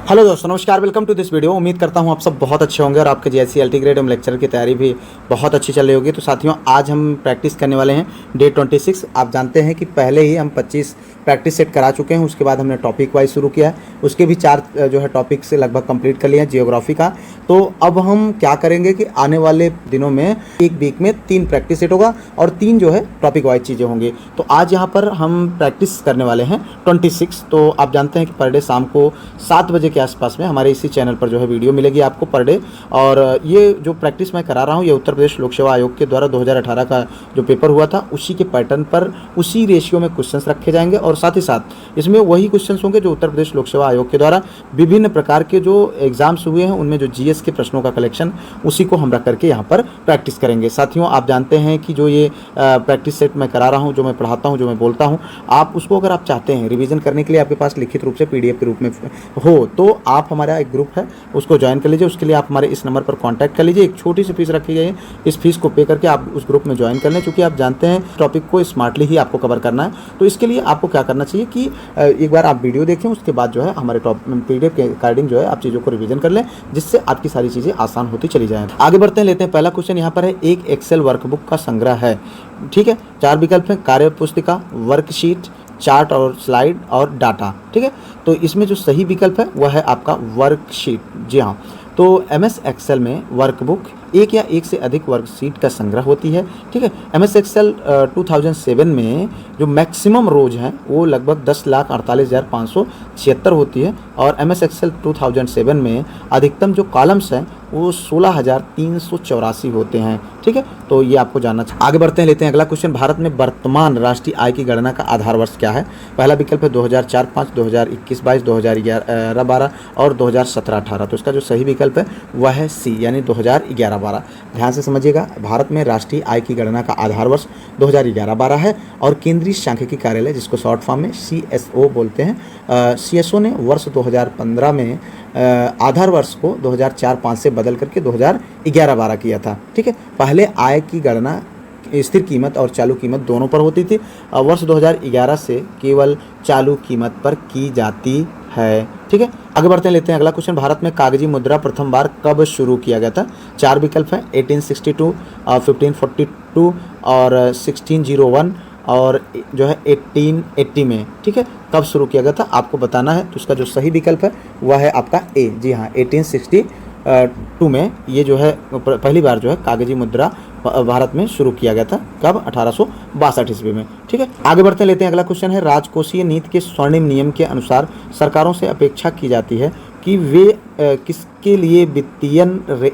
Hello दोस्तों, नमस्कार। Welcome to this video. उम्मीद करता हूँ आप सब बहुत अच्छे होंगे और आपके जीएससी एलटी ग्रेड एवं लेक्चर की तैयारी भी बहुत अच्छी चल रही होगी। तो साथियों, आज हम प्रैक्टिस करने वाले हैं डे 26। आप जानते हैं कि पहले ही हम 25 प्रैक्टिस सेट करा चुके हैं। उसके बाद हमने टॉपिक वाइज शुरू किया है। उसके भी 4 जो है टॉपिक से लगभग कंप्लीट कर लिए हैं जियोग्राफी का। तो अब हम क्या करेंगे कि आने वाले दिनों में एक वीक में 3 प्रैक्टिस सेट होगा और 3 जो है टॉपिक वाइज चीज़ें होंगी। तो आज यहाँ पर हम प्रैक्टिस करने वाले हैं 26। तो आप जानते हैं कि पर डे शाम को 7 बजे के आसपास में हमारे इसी चैनल पर जो है वीडियो मिलेगी आपको पर डे। और ये जो प्रैक्टिस मैं करा रहा हूँ, ये उत्तर प्रदेश लोक सेवा आयोग के द्वारा 2018 का जो पेपर हुआ था उसी के पैटर्न पर उसी रेशियो में क्वेश्चंस रखे जाएंगे। और साथ ही साथ इसमें वही क्वेश्चंस होंगे जो उत्तर प्रदेश लोक सेवा आयोग के द्वारा विभिन्न प्रकार के जो एग्जाम्स हुए हैं उनमें जो जीएस के प्रश्नों का कलेक्शन, उसी को हम रख करके यहाँ पर प्रैक्टिस करेंगे। साथियों, आप जानते हैं कि जो ये प्रैक्टिस सेट मैं करा रहा हूँ, जो मैं पढ़ाता हूँ, जो मैं बोलता हूँ, आप उसको अगर आप चाहते हैं रिवीजन करने के लिए आपके पास लिखित रूप से PDF के रूप में हो तो आप हमारा एक ग्रुप है उसको ज्वाइन कर लीजिए। उसके लिए आप हमारे इस नंबर पर कांटेक्ट कर लीजिए। एक छोटी सी फीस रखी गई है, इस फीस को पे करके आप उस ग्रुप में ज्वाइन कर लें। क्योंकि आप जानते हैं टॉपिक को स्मार्टली ही आपको कवर करना है। तो इसके लिए आपको क्या करना चाहिए कि एक बार आप वीडियो देखें, उसके बाद जो है हमारे PDF के अकॉर्डिंग जो है आप चीज़ों को रिवीजन कर लें, जिससे आपकी सारी चीज़ें आसान होती चली जाएँ। आगे बढ़ते हैं, लेते हैं पहला क्वेश्चन। यहाँ पर है एक एक्सेल वर्कबुक का संग्रह है। ठीक है, 4 विकल्प हैं: कार्य पुस्तिका, वर्कशीट, चार्ट और स्लाइड और डाटा। ठीक है, तो इसमें जो सही विकल्प है वह है आपका वर्कशीट। जी हाँ, तो MS एक्सेल में वर्कबुक एक या एक से अधिक वर्कशीट का संग्रह होती है। ठीक है, MS एक्सेल 2007 में जो मैक्सिमम रोज हैं वो लगभग 10,48,576 होती है। और MS एक्सेल 2007 में अधिकतम जो कॉलम्स हैं वो 16,384 होते हैं। ठीक है, तो ये आपको जानना चाहिए। आगे बढ़ते हैं, लेते हैं अगला क्वेश्चन। भारत में वर्तमान राष्ट्रीय आय की गणना का आधार वर्ष क्या है? पहला विकल्प है 2004-05, 2021-22, 2011-12 और 2017-18। तो इसका जो सही विकल्प है वह है C, यानी 2011-12। ध्यान से समझिएगा, भारत में राष्ट्रीय आय की गणना का आधार वर्ष 2011-12 है। और केंद्रीय सांख्यिकी कार्यालय, जिसको शॉर्ट फॉर्म में CSO बोलते हैं, CSO ने वर्ष 2015 में आधार वर्ष को 2004-05 से बदल करके 2011-12 किया था। ठीक है, पहले आय की गणना स्थिर कीमत और चालू कीमत दोनों पर होती थी। वर्ष 2011 से केवल चालू कीमत पर की जाती है। ठीक है, आगे बढ़ते हैं, लेते हैं अगला क्वेश्चन। भारत में कागजी मुद्रा प्रथम बार कब शुरू किया गया था? 4 विकल्प हैं: 1862, 1542 और 1601 और जो है 1880 में। ठीक है, कब शुरू किया गया था आपको बताना है। तो उसका जो सही विकल्प है वह है आपका A। जी हाँ, 1862 में ये जो है पहली बार जो है कागजी मुद्रा भारत में शुरू किया गया था। कब? 1862 ईस्वी में। ठीक है, आगे बढ़ते हैं, लेते हैं अगला क्वेश्चन है। राजकोषीय नीति के स्वर्णिम नियम के अनुसार सरकारों से अपेक्षा की जाती है कि वे किसके लिए वित्तीय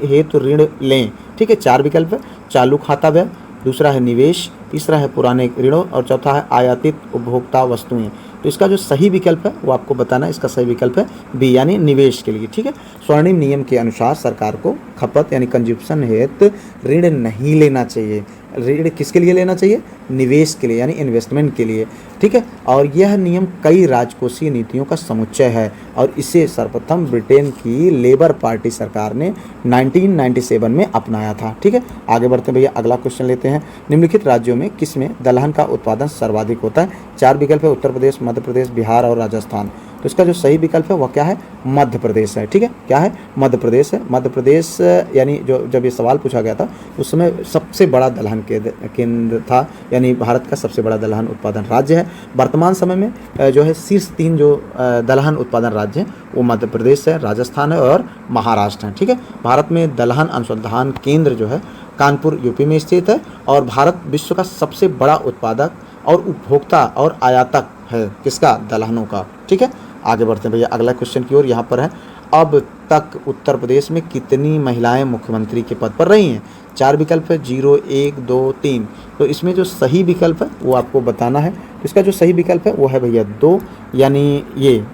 हेतु ऋण लें? ठीक है, 4 विकल्प है: चालू खाता व्यय, दूसरा है निवेश, तीसरा है पुराने ऋणों और चौथा है आयातित उपभोक्ता वस्तुएं। तो इसका जो सही विकल्प है वो आपको बताना है। इसका सही विकल्प है B, यानी निवेश के लिए। ठीक है, स्वर्णिम नियम के अनुसार सरकार को खपत यानी कंजप्शन हेतु ऋण नहीं लेना चाहिए। ऋण किसके लिए लेना चाहिए? निवेश के लिए, यानी इन्वेस्टमेंट के लिए। ठीक है, और यह नियम कई राजकोषीय नीतियों का समुच्चय है और इसे सर्वप्रथम ब्रिटेन की लेबर पार्टी सरकार ने 1997 में अपनाया था। ठीक है, आगे बढ़ते हैं भैया, अगला क्वेश्चन लेते हैं। निम्नलिखित राज्यों में किसमें दलहन का उत्पादन सर्वाधिक होता है? 4 विकल्प है: उत्तर प्रदेश, मध्य प्रदेश, बिहार और राजस्थान। तो इसका जो सही विकल्प है वह क्या है? मध्य प्रदेश है। ठीक है, क्या है? मध्य प्रदेश है। मध्य प्रदेश यानी जो जब ये सवाल पूछा गया था उस समय सबसे बड़ा दलहन केंद्र था, यानी भारत का सबसे बड़ा दलहन उत्पादन राज्य है। वर्तमान समय में जो है शीर्ष 3 जो दलहन उत्पादन राज्य हैं वो मध्य प्रदेश है, राजस्थान है और महाराष्ट्र है। ठीक है, भारत में दलहन अनुसंधान केंद्र जो है कानपुर यूपी में स्थित है। और भारत विश्व का सबसे बड़ा उत्पादक और उपभोक्ता और आयातक है किसका? दलहनों का। ठीक है, आगे बढ़ते हैं भैया अगला क्वेश्चन की ओर। यहाँ पर है, अब तक उत्तर प्रदेश में कितनी महिलाएं मुख्यमंत्री के पद पर रही हैं? 4 विकल्प है: 0, 1, 2, 3। तो इसमें जो सही विकल्प है वो आपको बताना है। तो इसका जो सही विकल्प है वो है भैया 2, यानी ये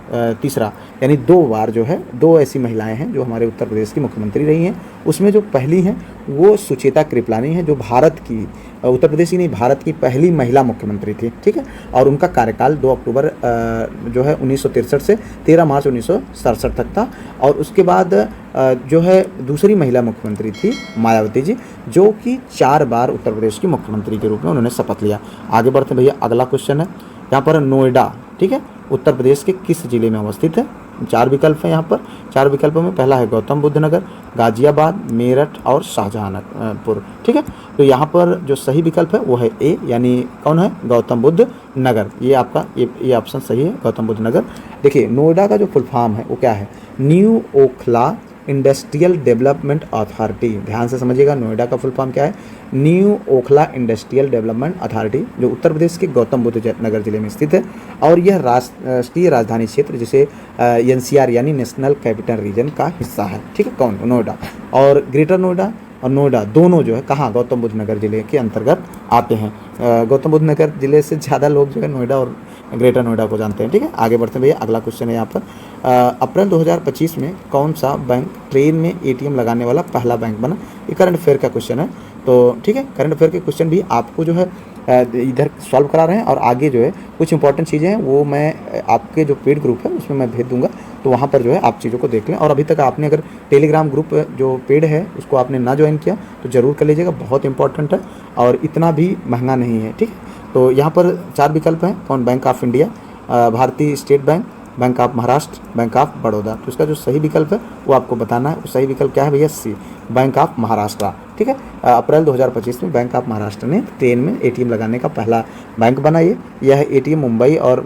तीसरा, यानी 2 बार जो है 2 ऐसी महिलाएं हैं जो हमारे उत्तर प्रदेश की मुख्यमंत्री रही हैं। उसमें जो पहली हैं वो सुचेता कृपलानी है, जो भारत की उत्तर प्रदेश की नहीं भारत की पहली महिला मुख्यमंत्री थी। ठीक है, और उनका कार्यकाल 2 अक्टूबर जो है 1963 से 13 मार्च 1967 तक था। और उसके बाद जो है दूसरी महिला मुख्यमंत्री थी मायावती जी, जो कि 4 बार उत्तर प्रदेश की मुख्यमंत्री के रूप में उन्होंने शपथ लिया। आगे बढ़ते भैया, अगला क्वेश्चन है यहाँ पर नोएडा, ठीक है, उत्तर प्रदेश के किस जिले में अवस्थित है? 4 विकल्प हैं यहाँ पर। 4 विकल्पों में पहला है गौतम बुद्ध नगर, गाजियाबाद, मेरठ और शाहजहांपुर। ठीक है, तो यहाँ पर जो सही विकल्प है वो है ए, यानी कौन है, गौतम बुद्ध नगर। ये आपका ये ऑप्शन सही है, गौतम बुद्ध नगर। देखिए नोएडा का जो फुल फॉर्म है वो क्या है, new Okhla industrial development authority. ध्यान से समझिएगा, नोएडा का फुल फॉर्म क्या है, new Okhla industrial development authority, जो उत्तर प्रदेश के गौतम बुद्ध नगर जिले में स्थित है। और यह राष्ट्रीय राजधानी क्षेत्र जिसे एनसीआर यानी नेशनल कैपिटल रीजन का हिस्सा है। ठीक है, कौन, नोएडा। और ग्रेटर नोएडा और नोएडा दोनों जो है कहाँ, गौतम बुद्ध नगर जिले के अंतर्गत आते हैं। गौतम बुद्ध नगर जिले से ज़्यादा लोग जो है नोएडा और ग्रेटर नोएडा को जानते हैं। ठीक है, आगे बढ़ते हैं भैया। अगला क्वेश्चन है यहाँ पर, अप्रैल 2025 में कौन सा बैंक ट्रेन में एटीएम लगाने वाला पहला बैंक बना। ये करंट अफेयर का क्वेश्चन है। तो ठीक है, करंट अफेयर के क्वेश्चन भी आपको जो है इधर सॉल्व करा रहे हैं, और आगे जो है कुछ इंपॉर्टेंट चीज़ें हैं वो मैं आपके जो पेड ग्रुप है उसमें मैं भेज दूंगा, तो वहाँ पर जो है आप चीज़ों को देख लें। और अभी तक आपने अगर टेलीग्राम ग्रुप जो पेड है उसको आपने ना ज्वाइन किया तो ज़रूर कर लीजिएगा, बहुत इंपॉर्टेंट है और इतना भी महंगा नहीं है। ठीक है, तो यहाँ पर 4 विकल्प हैं, कौन, बैंक ऑफ इंडिया, भारतीय state bank, bank of Maharashtra, bank of Baroda. तो इसका जो सही विकल्प है वो आपको बताना है। सही विकल्प क्या है भैया, सी, बैंक ऑफ महाराष्ट्र। ठीक है, अप्रैल 2025 में बैंक ऑफ महाराष्ट्र ने ट्रेन में एटीएम लगाने का पहला बैंक बना। यह एटीएम मुंबई और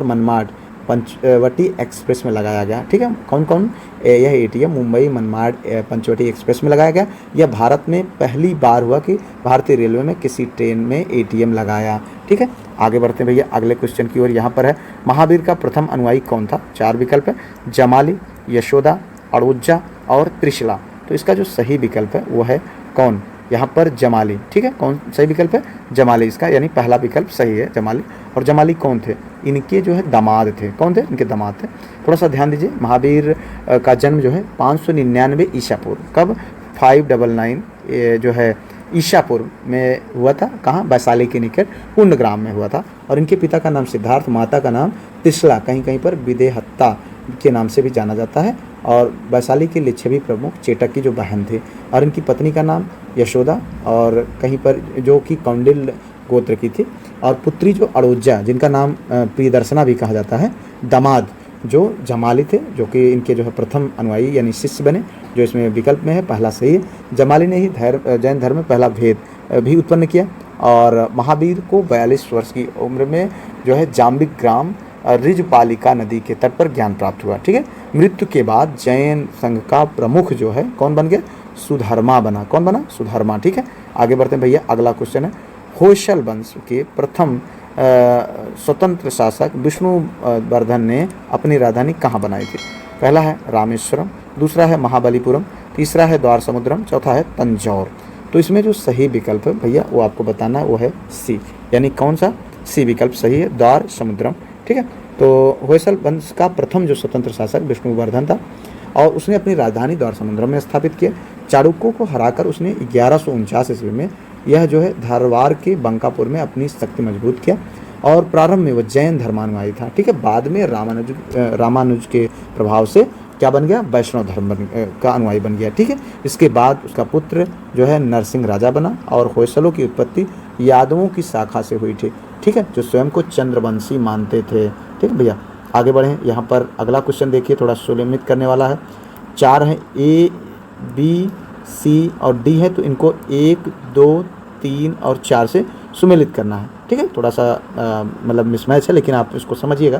मनमाड पंचवटी एक्सप्रेस में लगाया गया। ठीक है, कौन कौन, यह एटीएम मुंबई मनमाड पंचवटी एक्सप्रेस में लगाया गया। यह भारत में पहली बार हुआ कि भारतीय रेलवे में किसी ट्रेन में एटीएम लगाया। ठीक है, आगे बढ़ते हैं भैया अगले क्वेश्चन की ओर। यहाँ पर है, महावीर का प्रथम अनुयायी कौन था। 4 विकल्प है, जमाली, यशोदा, अड़ोजा और त्रिशला। तो इसका जो सही विकल्प है वो है कौन, यहाँ पर जमाली। ठीक है, कौन सही विकल्प है, जमाली इसका, यानी पहला विकल्प सही है, जमाली। और जमाली कौन थे, इनके जो है दामाद थे। कौन थे, इनके दामाद थे। थोड़ा सा ध्यान दीजिए, महावीर का जन्म जो है 599 ईसा पूर्व, कब, 599 जो है ईसापुर में हुआ था। कहाँ, वैशाली के निकट कुंडग्राम में हुआ था। और इनके पिता का नाम सिद्धार्थ, माता का नाम त्रिशला, कहीं कहीं पर विदेहत्ता के नाम से भी जाना जाता है। और वैशाली के लिच्छवी प्रमुख चेटक की जो बहन थी, और इनकी पत्नी का नाम यशोदा, और कहीं पर जो कि कौंडिल गोत्र की थी। और पुत्री जो अड़ोजा, जिनका नाम प्रियदर्शना भी कहा जाता है। दामाद जो जमाली थे, जो कि इनके जो है प्रथम अनुयायी यानी शिष्य बने, जो इसमें विकल्प में है पहला सही है। जमाली ने ही जैन धर्म में पहला भेद भी उत्पन्न किया। और महावीर को 42 वर्ष की उम्र में जो है जाम्बिक ग्राम रिजपालिका नदी के तट पर ज्ञान प्राप्त हुआ। ठीक है, मृत्यु के बाद जैन संघ का प्रमुख जो है कौन बन गया, सुधर्मा बना। कौन बना, सुधर्मा। ठीक है, आगे बढ़ते हैं भैया। अगला क्वेश्चन है, होयसल वंश के प्रथम स्वतंत्र शासक विष्णुवर्धन ने अपनी राजधानी कहाँ बनाई थी। पहला है रामेश्वरम, दूसरा है महाबलीपुरम, तीसरा है द्वार समुद्रम, चौथा है तंजौर। तो इसमें जो सही विकल्प है भैया वो आपको बताना है, वो है सी, यानी कौन सा, सी विकल्प सही है, द्वार समुद्रम। ठीक है, तो होयसल वंश का प्रथम जो स्वतंत्र शासक विष्णुवर्धन था, और उसने अपनी राजधानी द्वार समुद्रम में स्थापित किया। चालुक्यों को हराकर उसने 1149 ईस्वी में यह जो है धारवाड़ के बंकापुर में अपनी शक्ति मजबूत किया। और प्रारंभ में वह जैन धर्मानुयायी था। ठीक है, बाद में रामानुज के प्रभाव से क्या बन गया, वैष्णव धर्म का अनुयायी बन गया। ठीक है, इसके बाद उसका पुत्र जो है नरसिंह राजा बना। और होयसलों की उत्पत्ति यादवों की शाखा से हुई थी। ठीक है, जो स्वयं को चंद्रवंशी मानते थे। ठीक है भैया, आगे बढ़ें। यहाँ पर अगला क्वेश्चन देखिए, थोड़ा सुलमित करने वाला है। 4 है, ए, बी, सी और डी है, तो इनको 1, 2, 3 और 4 से सुमेलित करना है। ठीक है, थोड़ा सा मतलब मिसमैच है, लेकिन आप इसको समझिएगा।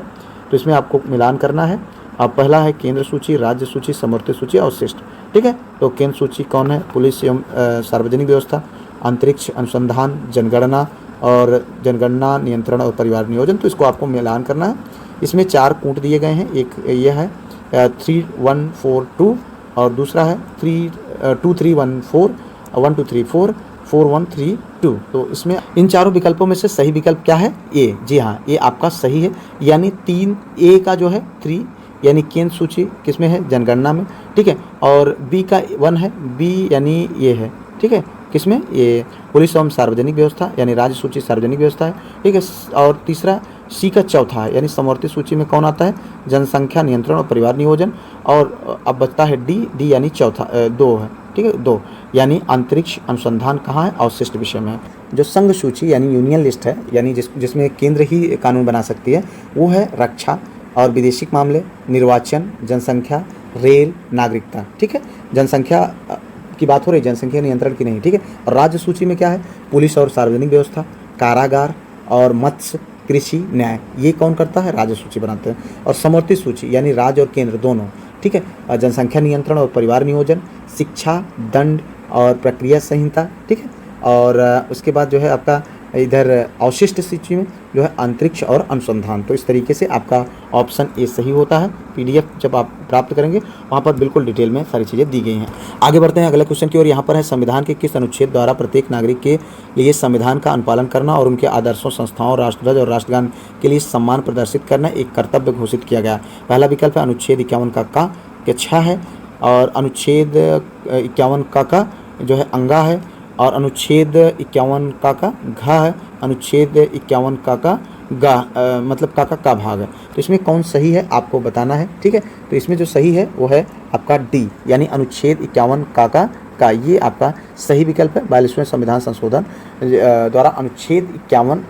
तो इसमें आपको मिलान करना है। अब पहला है केंद्र सूची, राज्य सूची, समवर्ती सूची और शिष्ट। ठीक है, तो केंद्र सूची कौन है, पुलिस एवं सार्वजनिक व्यवस्था, अंतरिक्ष अनुसंधान, जनगणना और जनगणना नियंत्रण और परिवार नियोजन। तो इसको आपको मिलान करना है। इसमें 4 कूट दिए गए हैं। एक यह है 3142 और दूसरा है 2314, 1234, 4132। तो इसमें इन चारों विकल्पों में से सही विकल्प क्या है, ए। जी हाँ, ये आपका सही है, यानी 3 ए का जो है 3 यानी केंद्र सूची किसमें है, जनगणना में। ठीक है, और बी का 1 है, बी यानी ये है। ठीक है, किसमें, ये पुलिस एवं सार्वजनिक व्यवस्था यानी राज्य सूची सार्वजनिक व्यवस्था है। ठीक है, और तीसरा सी का चौथा है, यानी समवर्ती सूची में कौन आता है, जनसंख्या नियंत्रण और परिवार नियोजन। और अब बचता है डी यानी चौथा 2 है। ठीक है, 2 यानी अंतरिक्ष अनुसंधान कहाँ है, अवशिष्ट विषय में है। जो संघ सूची यानी यूनियन लिस्ट है, यानी जिसमें केंद्र ही कानून बना सकती है, वो है रक्षा, और विदेशिक मामले, निर्वाचन, जनसंख्या, रेल, नागरिकता। ठीक है, जनसंख्या की बात हो रही, जनसंख्या नियंत्रण की नहीं। ठीक है, और राज्य सूची में क्या है, पुलिस और सार्वजनिक व्यवस्था, कारागार और मत्स्य, कृषि, न्याय, ये कौन करता है, राज्य सूची बनाते हैं। और समवर्ती सूची यानी राज्य और केंद्र दोनों। ठीक है, जनसंख्या नियंत्रण और परिवार नियोजन, शिक्षा, दंड और प्रक्रिया संहिता। ठीक है, और उसके बाद जो है आपका इधर अवशिष्ट सूची में जो है अंतरिक्ष और अनुसंधान। तो इस तरीके से आपका ऑप्शन ए सही होता है। पीडीएफ जब आप प्राप्त करेंगे वहाँ पर बिल्कुल डिटेल में सारी चीज़ें दी गई हैं। आगे बढ़ते हैं अगले क्वेश्चन की ओर। यहाँ पर है, संविधान के किस अनुच्छेद द्वारा प्रत्येक नागरिक के लिए संविधान का अनुपालन करना और उनके आदर्शों, संस्थाओं, राष्ट्रध्वज और राष्ट्रगान के लिए सम्मान प्रदर्शित करना एक कर्तव्य घोषित किया गया। पहला विकल्प है अनुच्छेद 51 का के 6 है, और अनुच्छेद 51 का जो है अंगा है, और अनुच्छेद 51 का घ है, अनुच्छेद 51 का गा मतलब का भाग है। तो इसमें कौन सही है आपको बताना है। ठीक है, तो इसमें जो सही है वो है आपका डी, यानी अनुच्छेद 51 का ये आपका सही विकल्प है। 42वें संविधान संशोधन द्वारा अनुच्छेद 51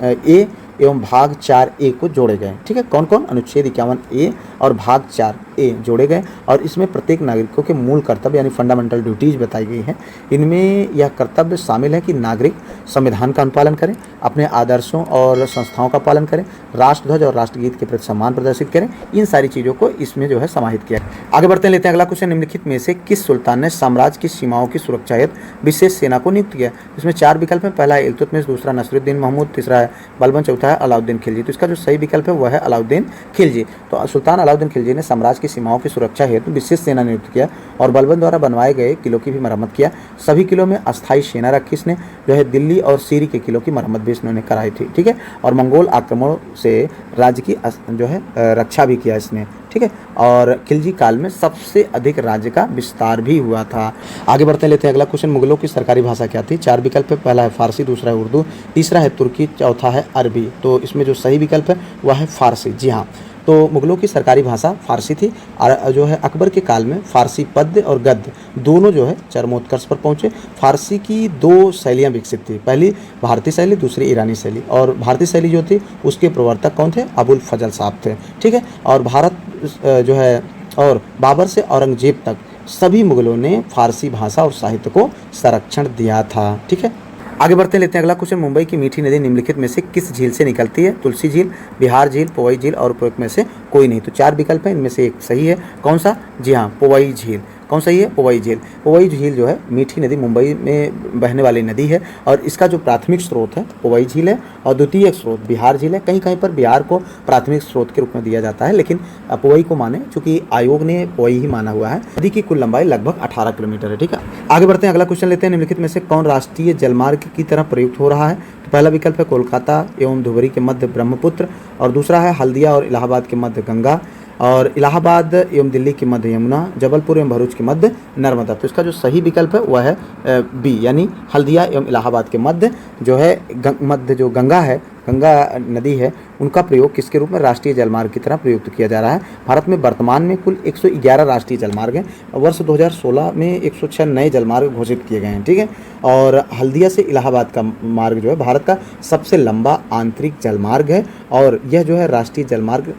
ए एवं भाग 4A को जोड़े गए। ठीक है, कौन कौन, अनुच्छेद 51A और भाग 4A जोड़े गए, और इसमें प्रत्येक नागरिकों के मूल कर्तव्य यानी फंडामेंटल ड्यूटीज बताई गई हैं। इनमें यह कर्तव्य शामिल है कि नागरिक संविधान का अनुपालन करें, अपने आदर्शों और संस्थाओं का पालन करें, राष्ट्रध्वज और राष्ट्रगीत के प्रति सम्मान प्रदर्शित करें। इन सारी चीज़ों को इसमें जो है समाहित किया। आगे बढ़ते हैं, लेते हैं अगला क्वेश्चन। निम्नलिखित में से किस सुल्तान ने साम्राज्य की सीमाओं की सुरक्षा हेतु विशेष सेना को नियुक्त किया। इसमें 4 विकल्प हैं। पहला है इल्तुतमिश, दूसरा नसरुद्दीन महमूद, तीसरा है बलबन, चौथा है अलाउद्दीन खिलजी। तो इसका जो सही विकल्प है वह है अलाउद्दीन खिलजी। तो सुल्तान अलाउद्दीन खिलजी ने साम्राज्य की सीमाओं की सुरक्षा हेतु विशेष सेना नियुक्त किया और बलबन द्वारा बनवाए गए किलों की भी मरम्मत किया। सभी किलों में अस्थायी सेना रखी इसने, जो है दिल्ली और सीरी के किलों की मरम्मत भी इसने कराई थी। ठीक है, और मंगोल आक्रमणों से राज्य की जो है रक्षा भी किया इसने। ठीक है, और खिलजी काल में सबसे अधिक राज्य का विस्तार भी हुआ था। आगे बढ़ते लेते हैं अगला क्वेश्चन। मुगलों की सरकारी भाषा क्या थी। 4 विकल्प है। पहला है फारसी, दूसरा है उर्दू, तीसरा है तुर्की, चौथा है अरबी। तो इसमें जो सही विकल्प है वह है फारसी। जी हाँ, तो मुगलों की सरकारी भाषा फारसी थी। और जो है अकबर के काल में फारसी पद्य और गद्य दोनों जो है चरमोत्कर्ष पर पहुँचे। फारसी की 2 शैलियाँ विकसित थी, पहली भारतीय शैली, दूसरी ईरानी शैली। और भारतीय शैली जो थी उसके प्रवर्तक कौन थे, अबुल फजल साहब थे। ठीक है, और भारत जो है और बाबर से औरंगजेब तक सभी मुगलों ने फारसी भाषा और साहित्य को संरक्षण दिया था। ठीक है, आगे बढ़ते लेते हैं अगला क्वेश्चन। मुंबई की मीठी नदी निम्नलिखित में से किस झील से निकलती है। तुलसी झील, बिहार झील, पोवई झील और उपरोक्त में से कोई नहीं। तो 4 विकल्प हैं, इनमें से एक सही है। कौन सा, जी हाँ, पोवई झील। कौन सही है, पोवई झील। पोवई झील जो है मीठी नदी मुंबई में बहने वाली नदी है, और इसका जो प्राथमिक स्रोत है पोवई झील है, और द्वितीय स्रोत बिहार झील है। कहीं कहीं पर बिहार को प्राथमिक स्रोत के रूप में दिया जाता है, लेकिन पोवई को माने, चूंकि आयोग ने पोवई ही माना हुआ है। नदी की कुल लंबाई लगभग 18 किलोमीटर है। ठीक है, आगे बढ़ते हैं अगला क्वेश्चन लेते हैं। निम्नलिखित में से कौन राष्ट्रीय जलमार्ग की तरह प्रयुक्त हो रहा है। तो पहला विकल्प है कोलकाता एवं धुबरी के मध्य ब्रह्मपुत्र, और दूसरा है हल्दिया और इलाहाबाद के मध्य गंगा, और इलाहाबाद एवं दिल्ली के मध्य यमुना, जबलपुर एवं भरूच के मध्य नर्मदा। तो इसका जो सही विकल्प है वह है बी, यानी हल्दिया एवं इलाहाबाद के मध्य जो है मध्य जो गंगा है, गंगा नदी है, उनका प्रयोग किसके रूप में, राष्ट्रीय जलमार्ग की तरह प्रयुक्त किया जा रहा है। भारत में वर्तमान में कुल 111 राष्ट्रीय जलमार्ग हैं। वर्ष 2016 में 106 नए जलमार्ग घोषित किए गए हैं। ठीक है, और हल्दिया से इलाहाबाद का मार्ग जो है भारत का सबसे लंबा आंतरिक जलमार्ग है, और यह जो है राष्ट्रीय जलमार्ग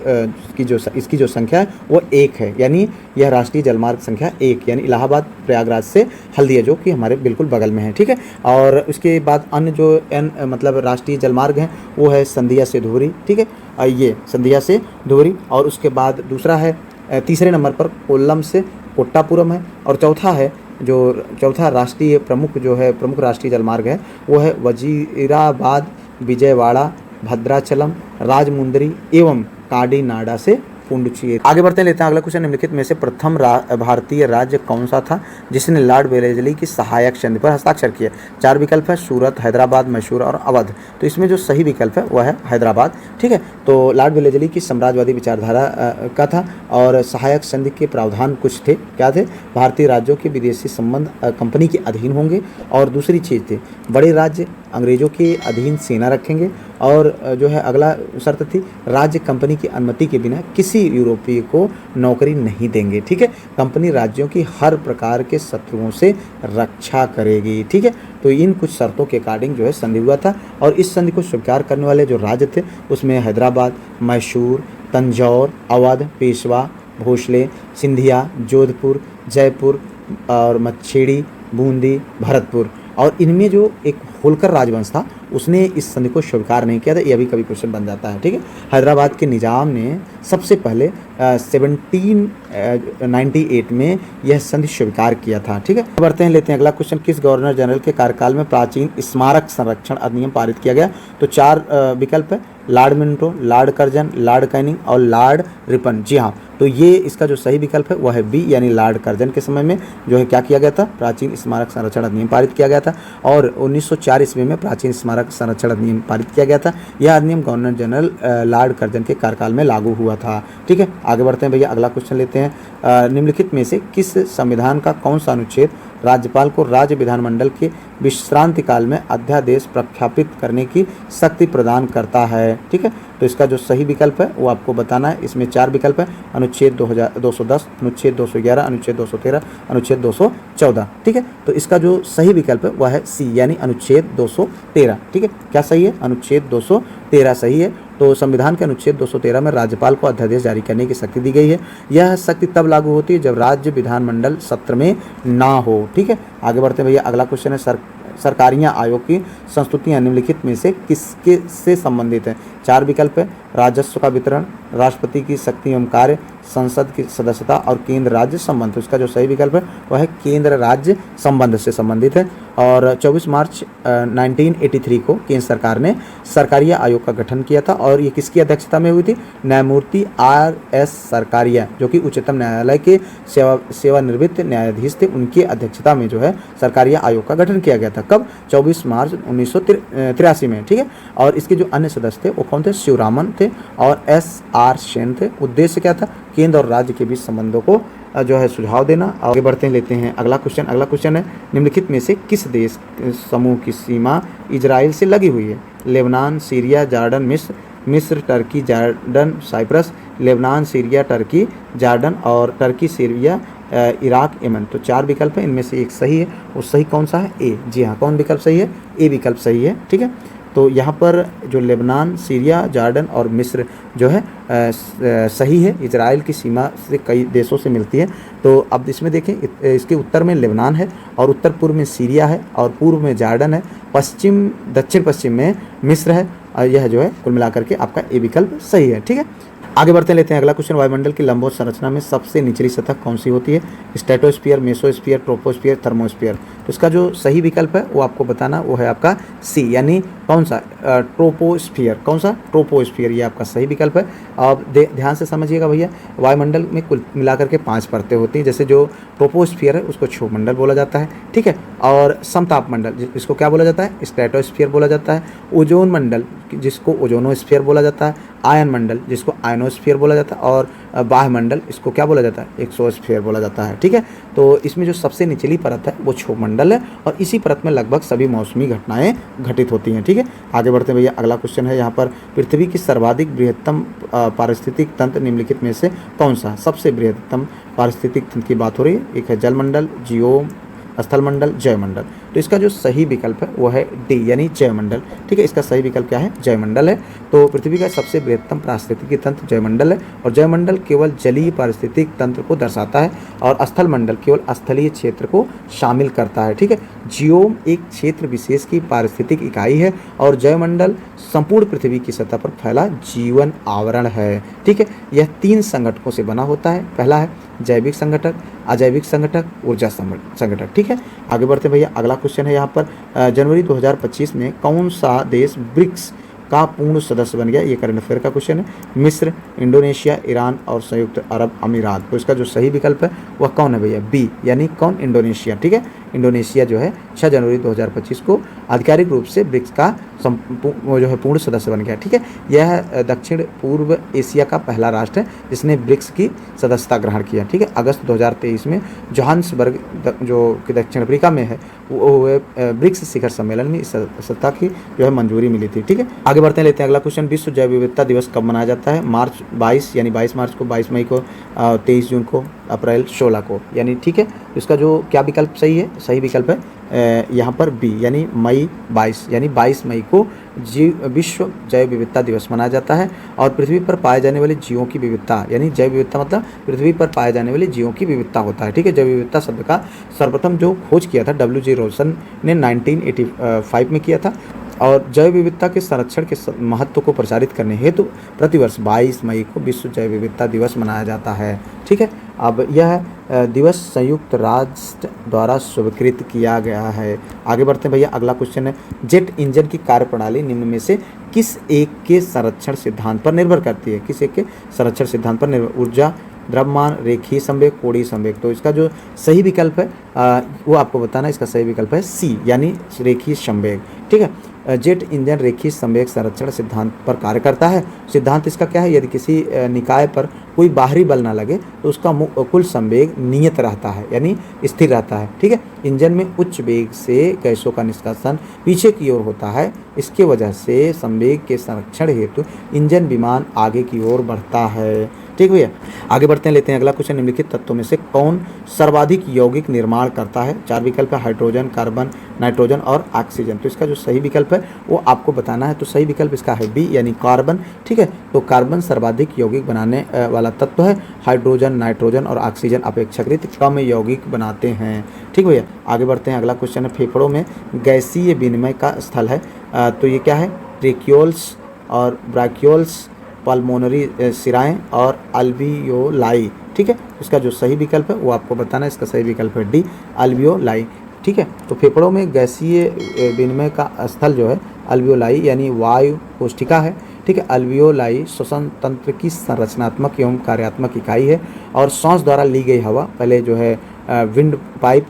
इसकी जो संख्या है वो 1 है, यानी यह राष्ट्रीय जलमार्ग संख्या 1, यानी इलाहाबाद प्रयागराज से हल्दिया जो कि हमारे बिल्कुल बगल में है। ठीक है, और उसके बाद अन्य जो मतलब राष्ट्रीय जलमार्ग हैं वो है संधिया से धुबरी। ठीक है, ये संधिया से धुबरी, और उसके बाद दूसरा है तीसरे नंबर पर कोल्लम से कोट्टापुरम है, और चौथा है जो चौथा राष्ट्रीय प्रमुख राष्ट्रीय जलमार्ग है वो है वजीराबाद, विजयवाड़ा, भद्राचलम, राजमुंदरी एवं काडीनाडा से पुंडुचेरी। आगे बढ़ते लेते हैं अगला क्वेश्चन। निम्नलिखित में से प्रथम भारतीय राज्य कौन सा था जिसने लॉर्ड वेलेस्ली की सहायक संधि पर हस्ताक्षर किया। 4 विकल्प है, सूरत, हैदराबाद, मैसूर और अवध। तो इसमें जो सही विकल्प है वह है हैदराबाद। ठीक है, तो लॉर्ड वेलेस्ली की साम्राज्यवादी विचारधारा का था, और सहायक संधि के प्रावधान कुछ थे, क्या थे, भारतीय राज्यों के विदेशी संबंध कंपनी के अधीन होंगे, और दूसरी चीज़ थी बड़े राज्य अंग्रेज़ों के अधीन सेना रखेंगे और जो है अगला शर्त थी राज्य कंपनी की अनुमति के बिना किसी यूरोपीय को नौकरी नहीं देंगे। ठीक है, कंपनी राज्यों की हर प्रकार के शत्रुओं से रक्षा करेगी। ठीक है, तो इन कुछ शर्तों के अकॉर्डिंग जो है संधि हुआ था और इस संधि को स्वीकार करने वाले जो राज्य थे उसमें हैदराबाद, मैसूर, तंजौर, अवध, पेशवा, भोसले, सिंधिया, जोधपुर, जयपुर और मच्छेड़ी, बूंदी, भरतपुर। और इनमें जो एक होलकर राजवंश था उसने इस संधि को स्वीकार नहीं किया था। ये भी कभी क्वेश्चन बन जाता है। ठीक है, हैदराबाद के निजाम ने सबसे पहले 1798 में यह संधि स्वीकार किया था। ठीक है, बढ़ते हैं, लेते हैं अगला क्वेश्चन। किस गवर्नर जनरल के कार्यकाल में प्राचीन स्मारक संरक्षण अधिनियम पारित किया गया? तो 4 विकल्प है, Lord Minto, Lord Curzon, Lord Canning और लॉर्ड रिपन। जी हाँ, तो ये इसका जो सही विकल्प है वह है बी, यानी लॉर्ड कर्जन के समय में जो है क्या किया गया था, प्राचीन स्मारक संरक्षण अधिनियम पारित किया गया था। और 1904 ईस्वी में प्राचीन स्मारक संरक्षण अधिनियम पारित किया गया था। यह अधिनियम गवर्नर जनरल लॉर्ड कर्जन के कार्यकाल में लागू हुआ था। ठीक है, आगे बढ़ते हैं भैया, अगला क्वेश्चन लेते हैं। निम्नलिखित में से किस संविधान का कौन सा अनुच्छेद राज्यपाल को राज्य विधानमंडल के विश्रांति काल में अध्यादेश प्रख्यापित करने की शक्ति प्रदान करता है? ठीक है, तो इसका जो सही विकल्प है वो आपको बताना है। इसमें 4 विकल्प है, अनुच्छेद 210, अनुच्छेद 211, अनुच्छेद 213, अनुच्छेद 214। ठीक है, तो इसका जो सही विकल्प है वह है सी, यानी अनुच्छेद 213। ठीक है, क्या सही है? अनुच्छेद 213 सही है। तो संविधान के अनुच्छेद 213 में राज्यपाल को अध्यादेश जारी करने की शक्ति दी गई है। यह शक्ति तब लागू होती है जब राज्य विधानमंडल सत्र में ना हो। ठीक है, आगे बढ़ते हैं भैया, अगला क्वेश्चन है सरकारियाँ आयोग की संस्तुतियाँ निम्नलिखित में से किसके से संबंधित है? 4 विकल्प है, राजस्व का वितरण, राष्ट्रपति की शक्ति एवं कार्य, संसद की सदस्यता और केंद्र राज्य संबंध। तो इसका जो सही विकल्प है वह है केंद्र राज्य संबंध से संबंधित है। और 24 मार्च 1983 को केंद्र सरकार ने सरकारिया आयोग का गठन किया था और ये किसकी अध्यक्षता में हुई थी? न्यायमूर्ति R.S. सरकारिया, जो कि उच्चतम न्यायालय के सेवानिवृत्त न्यायाधीश थे, उनकी अध्यक्षता में जो है सरकारिया आयोग का गठन किया गया था। कब? 24 मार्च 1983 में। ठीक है, और इसके जो अन्य सदस्य थे वो कौन थे? शिवरामन थे और S.R. सेन थे। उद्देश्य क्या था? केंद्र और राज्य के बीच संबंधों को जो है सुझाव देना। आगे बढ़ते हैं, लेते हैं अगला क्वेश्चन। अगला क्वेश्चन है, निम्नलिखित में से किस देश समूह की सीमा इजराइल से लगी हुई है? लेबनान, सीरिया, जॉर्डन, मिस्र, Turkey, Jordan, Cyprus, Lebanon, Syria, Turkey, Jordan और टर्की, सीरिया, इराक, यमन। तो 4 विकल्प है, इनमें से एक सही है। वो सही कौन सा है? ए। जी हाँ, कौन विकल्प सही है? ए विकल्प सही है। ठीक है, तो यहाँ पर जो लेबनान, सीरिया, जॉर्डन और मिस्र जो है सही है। इजराइल की सीमा से कई देशों से मिलती है। तो अब इसमें देखें, इसके उत्तर में लेबनान है और उत्तर पूर्व में सीरिया है और पूर्व में जॉर्डन है, दक्षिण पश्चिम में मिस्र है। यह जो है कुल मिलाकर के आपका ए विकल्प सही है। ठीक है, आगे बढ़ते लेते हैं अगला क्वेश्चन। वायुमंडल की लंबवत संरचना में सबसे निचली सतह कौन सी होती है? Stratosphere, mesosphere, troposphere, thermosphere. तो इसका जो सही विकल्प है वो आपको बताना, वो है आपका सी, यानी कौन सा? ट्रोपोस्फीयर। कौन सा? ट्रोपोस्फीयर, ये आपका सही विकल्प है। अब ध्यान से समझिएगा भैया, वायुमंडल में कुल मिलाकर के 5 परतें होती हैं। जैसे जो ट्रोपोस्फीयर है उसको क्षोभमंडल बोला जाता है। ठीक है, और समताप मंडल जिसको क्या बोला जाता है? स्ट्रेटोस्फीयर बोला जाता है। ओजोन मंडल जिसको ओजोनोस्फीयर बोला जाता है। आयन मंडल जिसको आयनोस्फीयर बोला जाता है। और बाह्य मंडल इसको क्या बोला जाता है? एक्सोस्फीयर बोला जाता है। ठीक है, तो इसमें जो सबसे निचली परत है वो क्षोभमंडल है और इसी परत में लगभग सभी मौसमी घटनाएं घटित होती हैं। ठीक है, आगे बढ़ते हैं भैया, अगला क्वेश्चन है यहाँ पर, पृथ्वी की सर्वाधिक बृहत्तम पारिस्थितिक तंत्र निम्नलिखित में से कौन सा? सबसे बृहत्तम पारिस्थितिक तंत्र की बात हो रही है। एक है जलमंडल, जियोम, स्थलमंडल, जयमंडल। तो इसका जो सही विकल्प है वो है डी, यानी जयमंडल। ठीक है, इसका सही विकल्प क्या है? जयमंडल है। तो पृथ्वी का सबसे बृहत्तम पारिस्थितिकी तंत्र जयमंडल है और जयमंडल केवल जलीय पारिस्थितिक तंत्र को दर्शाता है और स्थलमंडल केवल स्थलीय क्षेत्र को शामिल करता है। ठीक है, जियोम एक क्षेत्र विशेष की पारिस्थितिक इकाई है और जयमंडल संपूर्ण पृथ्वी की सतह पर फैला जीवन आवरण है। ठीक है, यह 3 संगठकों से बना होता है। पहला है जैविक संगठक, अजैविक संगठक, ऊर्जा संगठक। ठीक है, आगे बढ़ते भैया, अगला क्वेश्चन है यहाँ पर, जनवरी 2025 में कौन सा देश ब्रिक्स का पूर्ण सदस्य बन गया? ये करंट अफेयर का क्वेश्चन है। मिस्र, इंडोनेशिया, ईरान और संयुक्त अरब अमीरात। तो इसका जो सही विकल्प है वह कौन है भैया? बी, यानी कौन? इंडोनेशिया। ठीक है, इंडोनेशिया जो है 6 जनवरी 2025 को आधिकारिक रूप से ब्रिक्स का वो जो है पूर्ण सदस्य बन गया। ठीक है, यह दक्षिण पूर्व एशिया का पहला राष्ट्र है जिसने ब्रिक्स की सदस्यता ग्रहण किया। ठीक है, अगस्त 2023 में जोहान्सबर्ग जो कि दक्षिण अफ्रीका में है वो ब्रिक्स शिखर सम्मेलन में इस सदस्यता की जो है मंजूरी मिली थी। ठीक है, आगे बढ़ते हैं, लेते हैं अगला क्वेश्चन। विश्व जैव विविधता दिवस कब मनाया जाता है? मार्च 22 यानी 22 मार्च को, 22 मई को, 23 जून को, अप्रैल 16 को, यानी ठीक है। इसका जो क्या विकल्प सही है? सही विकल्प है यहाँ पर बी यानी मई 22 यानी 22 मई को विश्व जैव विविधता दिवस मनाया जाता है। और पृथ्वी पर पाए जाने वाले जीवों की विविधता यानी जैव विविधता मतलब पृथ्वी पर पाए जाने वाले जीवों की विविधता होता है। ठीक है, जैव विविधता शब्द का सर्वप्रथम जो खोज किया था W.G. रोसन ने 1985 में किया था। और जैव विविधता के संरक्षण के महत्व को प्रचारित करने हेतु प्रतिवर्ष 22 मई को विश्व जैव विविधता दिवस मनाया जाता है। ठीक है, अब यह दिवस संयुक्त राष्ट्र द्वारा स्वीकृत किया गया है। आगे बढ़ते हैं भैया, अगला क्वेश्चन है, जेट इंजन की कार्यप्रणाली निम्न में से किस एक के संरक्षण सिद्धांत पर निर्भर करती है? किस एक के संरक्षण सिद्धांत पर निर्भर? ऊर्जा, द्रव्यमान, रेखीय संवेग, कोणीय संवेग। तो इसका जो सही विकल्प है वो आपको बताना। इसका सही विकल्प है सी यानी रेखीय संवेग। ठीक है, जेट इंजन रेखीय संवेग संरक्षण सिद्धांत पर कार्य करता है। सिद्धांत इसका क्या है? यदि किसी निकाय पर कोई बाहरी बल ना लगे तो उसका कुल संवेग नियत रहता है यानी स्थिर रहता है। ठीक है, इंजन में उच्च वेग से गैसों का निष्कासन पीछे की ओर होता है। इसके वजह से संवेग के संरक्षण हेतु इंजन विमान आगे की ओर बढ़ता है। ठीक भैया, आगे बढ़ते हैं, लेते हैं अगला क्वेश्चन। निम्नलिखित तत्वों में से कौन सर्वाधिक यौगिक निर्माण करता है? 4 विकल्प है, हाइड्रोजन, कार्बन, नाइट्रोजन और ऑक्सीजन। तो इसका जो सही विकल्प है वो आपको बताना है। तो सही विकल्प इसका है बी यानी कार्बन। ठीक है, तो कार्बन सर्वाधिक यौगिक बनाने वाला तत्व है। हाइड्रोजन, नाइट्रोजन और ऑक्सीजन अपेक्षाकृत कम यौगिक बनाते हैं। ठीक भैया, आगे बढ़ते हैं, अगला क्वेश्चन है, फेफड़ों में गैसीय विनिमय का स्थल है। तो ये क्या है? ट्रेक्यूल्स और ब्राक्यूल्स, पल्मोनरी सिराएं और अल्वियोलाई। ठीक है, इसका जो सही विकल्प है वो आपको बताना है। इसका सही विकल्प है डी अल्वियोलाई। ठीक है, तो फेफड़ों में गैसीय विनिमय का स्थल जो है अल्वियोलाई यानी वायु कोष्ठिका है। ठीक है, अल्वियोलाई श्वसन तंत्र की संरचनात्मक एवं कार्यात्मक इकाई है और सांस द्वारा ली गई हवा पहले जो है विंड पाइप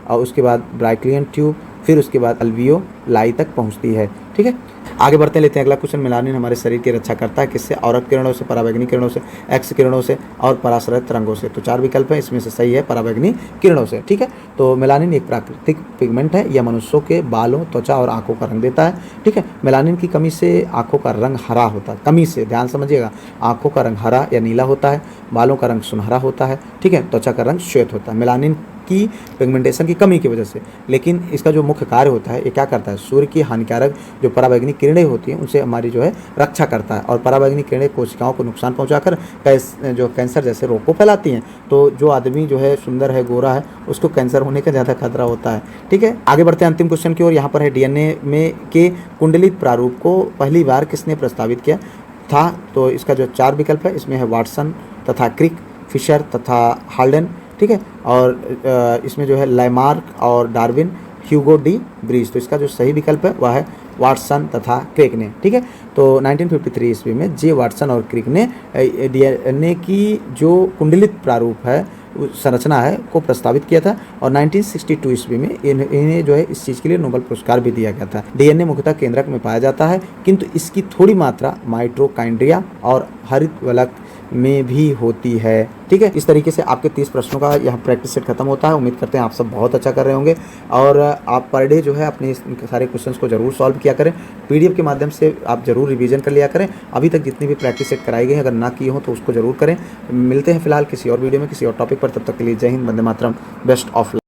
और उसके बाद ब्राइक्लियन ट्यूब फिर उसके बाद अल्वियोलाई तक पहुंचती है। ठीक है, आगे बढ़ते हैं, लेते हैं अगला क्वेश्चन। मेलानिन हमारे शरीर की रक्षा करता है किससे? औरक किरणों से, पराबैंगनी किरणों से, एक्स किरणों से और पराश्रय तरंगों से। तो 4 विकल्प है, इसमें से सही है पराबैंगनी किरणों से। ठीक है, तो मेलानिन एक प्राकृतिक पिगमेंट है। यह मनुष्यों के बालों, त्वचा और आंखों का रंग देता है। ठीक है, मेलानिन की कमी से आंखों का रंग हरा होता है। कमी से ध्यान समझिएगा, आंखों का रंग हरा या नीला होता है, बालों का रंग सुनहरा होता है। ठीक है, त्वचा का रंग श्वेत होता है मेलानिन की पिगमेंटेशन की कमी की वजह से। लेकिन इसका जो मुख्य कार्य होता है ये क्या करता है? सूर्य की हानिकारक जो पराबैंगनी किरणें होती हैं उनसे हमारी जो है रक्षा करता है। और पराबैंगनी किरणें कोशिकाओं को नुकसान पहुंचाकर जो कैंसर जैसे रोग को फैलाती हैं। तो जो आदमी जो है सुंदर है, गोरा है, उसको कैंसर होने का ज़्यादा खतरा होता है। ठीक है, आगे बढ़ते हैं अंतिम क्वेश्चन की ओर। यहाँ पर है डीएनए में के कुंडलित प्रारूप को पहली बार किसने प्रस्तावित किया था? तो इसका जो 4 विकल्प है इसमें है वाटसन तथा क्रिक, फिशर तथा हाल्डन। ठीक है, और इसमें जो है लैमार्क और डार्विन, ह्यूगो डी ब्रीज। तो इसका जो सही विकल्प है वह है वाटसन तथा क्रिक ने। ठीक है, तो 1953 ईस्वी में जे वाटसन और क्रिक ने डीएनए की जो कुंडलित प्रारूप है संरचना है को प्रस्तावित किया था। और 1962 ईस्वी में इन्हें जो है इस चीज़ के लिए नोबेल पुरस्कार भी दिया गया था। डीएनए मुख्यतः केंद्रक में पाया जाता है किंतु इसकी थोड़ी मात्रा माइटोकॉन्ड्रिया और हरित वलक में भी होती है। ठीक है, इस तरीके से आपके 30 प्रश्नों का यह प्रैक्टिस सेट खत्म होता है। उम्मीद करते हैं आप सब बहुत अच्छा कर रहे होंगे और आप पर डे जो है अपने सारे क्वेश्चंस को जरूर सॉल्व किया करें। पीडीएफ के माध्यम से आप जरूर रिवीजन कर लिया करें। अभी तक जितनी भी प्रैक्टिस सेट कराई गई अगर ना की हो तो उसको जरूर करें। मिलते हैं फिलहाल किसी और वीडियो में किसी और टॉपिक पर, तब तक के लिए जय Hind, Vande Mataram, best of luck.